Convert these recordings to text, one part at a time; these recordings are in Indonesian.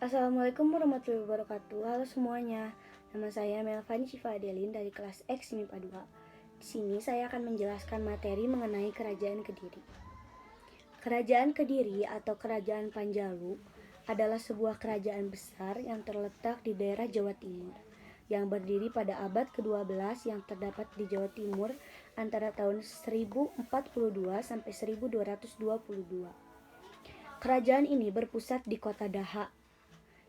Assalamualaikum warahmatullahi wabarakatuh. Halo semuanya. Nama saya Melvani Syifa Adelin dari kelas X MIPA 2. Di sini saya akan menjelaskan materi mengenai Kerajaan Kediri. Kerajaan Kediri atau Kerajaan Panjalu adalah sebuah kerajaan besar yang terletak di daerah Jawa Timur yang berdiri pada abad ke-12 yang terdapat di Jawa Timur antara tahun 1042 sampai 1222. Kerajaan ini berpusat di kota Daha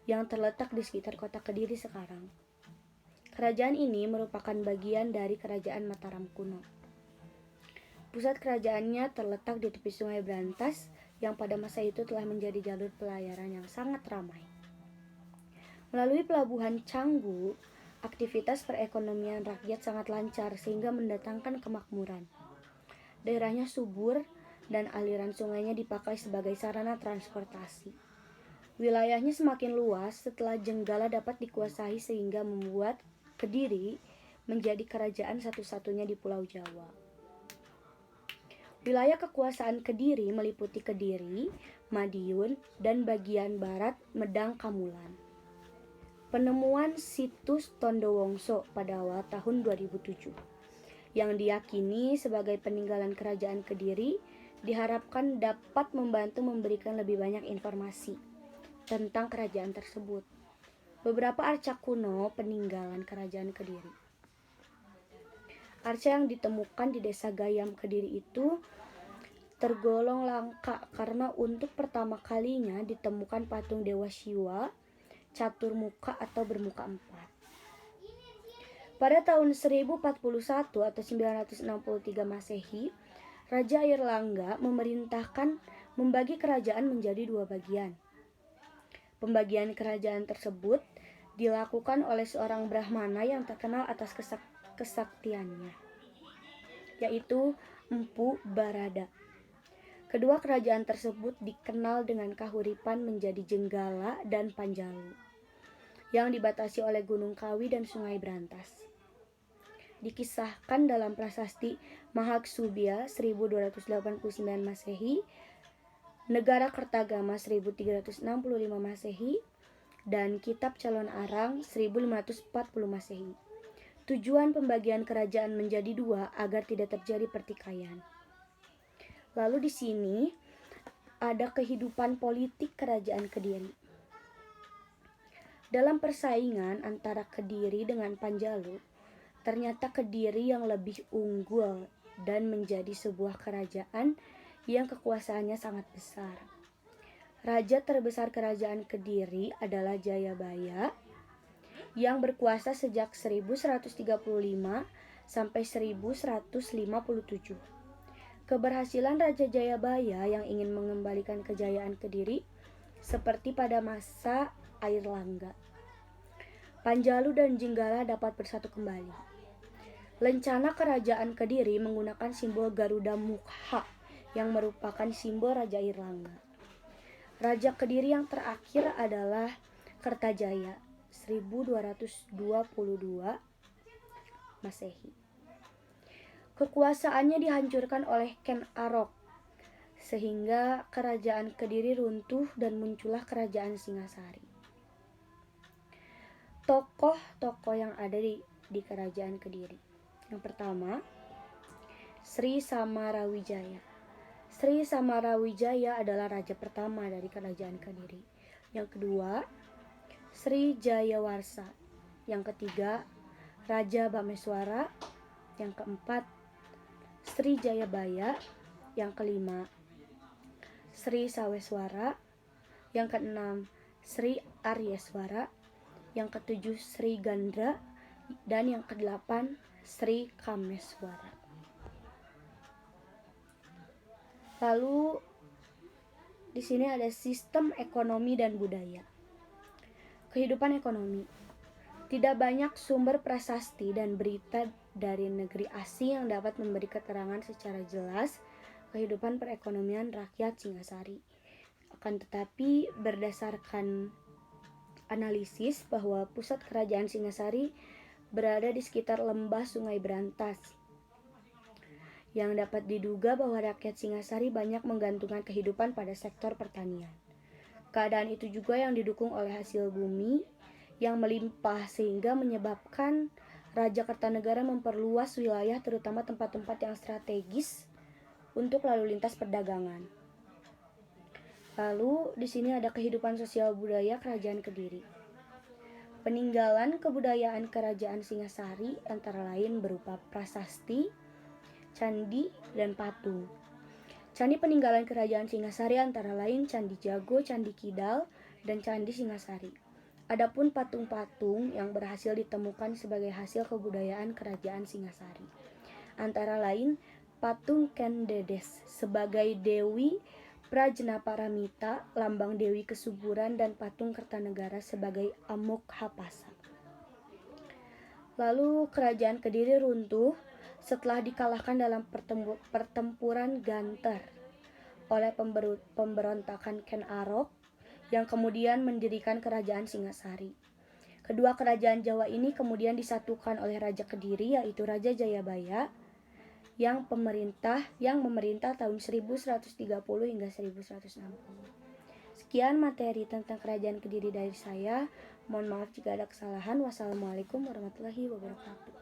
yang terletak di sekitar kota Kediri sekarang. Kerajaan ini merupakan bagian dari Kerajaan Mataram kuno. Pusat kerajaannya terletak di tepi Sungai Brantas yang pada masa itu telah menjadi jalur pelayaran yang sangat ramai. Melalui pelabuhan Canggu, aktivitas perekonomian rakyat sangat lancar sehingga mendatangkan kemakmuran. Daerahnya subur dan aliran sungainya dipakai sebagai sarana transportasi. Wilayahnya semakin luas setelah Jenggala dapat dikuasai sehingga membuat Kediri menjadi kerajaan satu-satunya di Pulau Jawa. Wilayah kekuasaan Kediri meliputi Kediri, Madiun, dan bagian barat Medang Kamulan. Penemuan situs Tondowongso pada awal tahun 2007 yang diyakini sebagai peninggalan kerajaan Kediri diharapkan dapat membantu memberikan lebih banyak informasi tentang kerajaan tersebut. Beberapa arca kuno peninggalan kerajaan Kediri. Arca yang ditemukan di desa Gayam Kediri itu tergolong langka karena untuk pertama kalinya ditemukan patung Dewa Siwa catur muka atau bermuka empat. Pada tahun 1041 atau 963 Masehi, Raja Airlangga memerintahkan membagi kerajaan menjadi dua bagian. Pembagian kerajaan tersebut dilakukan oleh seorang Brahmana yang terkenal atas kesaktiannya, yaitu Empu Barada. Kedua kerajaan tersebut dikenal dengan kahuripan menjadi Jenggala dan Panjalu, yang dibatasi oleh Gunung Kawi dan Sungai Brantas. Dikisahkan dalam prasasti Mahaksubia 1289 Masehi, Negara Kertagama 1365 Masehi, dan Kitab Calon Arang 1540 Masehi. Tujuan pembagian kerajaan menjadi dua agar tidak terjadi pertikaian. Lalu di sini ada kehidupan politik kerajaan Kediri. Dalam persaingan antara Kediri dengan Panjalu, ternyata Kediri yang lebih unggul dan menjadi sebuah kerajaan yang kekuasaannya sangat besar. Raja terbesar kerajaan Kediri adalah Jayabaya yang berkuasa sejak 1135 sampai 1157. Keberhasilan Raja Jayabaya yang ingin mengembalikan kejayaan Kediri seperti pada masa Airlangga. Panjalu dan Jenggala dapat bersatu kembali. Lencana kerajaan Kediri menggunakan simbol Garuda Mukha yang merupakan simbol Raja Airlangga. Raja Kediri yang terakhir adalah Kertajaya 1222 Masehi. Kekuasaannya dihancurkan oleh Ken Arok sehingga kerajaan Kediri runtuh dan muncullah kerajaan Singasari. Tokoh-tokoh yang ada di kerajaan Kediri. Yang pertama, Sri Samarawijaya. Sri Samarawijaya adalah raja pertama dari kerajaan Kediri. Yang kedua, Sri Jayawarsa. Yang ketiga, Raja Bameswara. Yang keempat, Sri Jayabaya. Yang kelima, Sri Saweswara. Yang keenam, Sri Aryeswara. Yang ketujuh, Sri Gandra. Dan yang kedelapan, Sri Kameswara. Lalu di sini ada sistem ekonomi dan budaya. Kehidupan ekonomi. Tidak banyak sumber prasasti dan berita dari negeri asing yang dapat memberi keterangan secara jelas kehidupan perekonomian rakyat Singasari. Akan tetapi berdasarkan analisis bahwa pusat kerajaan Singasari berada di sekitar lembah Sungai Brantas, yang dapat diduga bahwa rakyat Singasari banyak menggantungkan kehidupan pada sektor pertanian. Keadaan itu juga yang didukung oleh hasil bumi yang melimpah sehingga menyebabkan Raja Kertanegara memperluas wilayah terutama tempat-tempat yang strategis untuk lalu lintas perdagangan. Lalu di sini ada kehidupan sosial budaya Kerajaan Kediri. Peninggalan kebudayaan Kerajaan Singasari antara lain berupa prasasti, candi, dan patung. Candi peninggalan Kerajaan Singasari antara lain Candi Jago, Candi Kidal, dan Candi Singasari. Adapun patung-patung yang berhasil ditemukan sebagai hasil kebudayaan Kerajaan Singasari antara lain patung Ken Dedes sebagai Dewi Prajnaparamita, lambang Dewi Kesuburan, dan patung Kertanegara sebagai Amoghapasa. Lalu Kerajaan Kediri runtuh setelah dikalahkan dalam pertempuran Ganter oleh pemberontakan Ken Arok yang kemudian mendirikan Kerajaan Singasari. Kedua kerajaan Jawa ini kemudian disatukan oleh Raja Kediri yaitu Raja Jayabaya yang memerintah tahun 1130 hingga 1160. Sekian materi tentang Kerajaan Kediri dari saya. Mohon maaf jika ada kesalahan. Wassalamualaikum warahmatullahi wabarakatuh.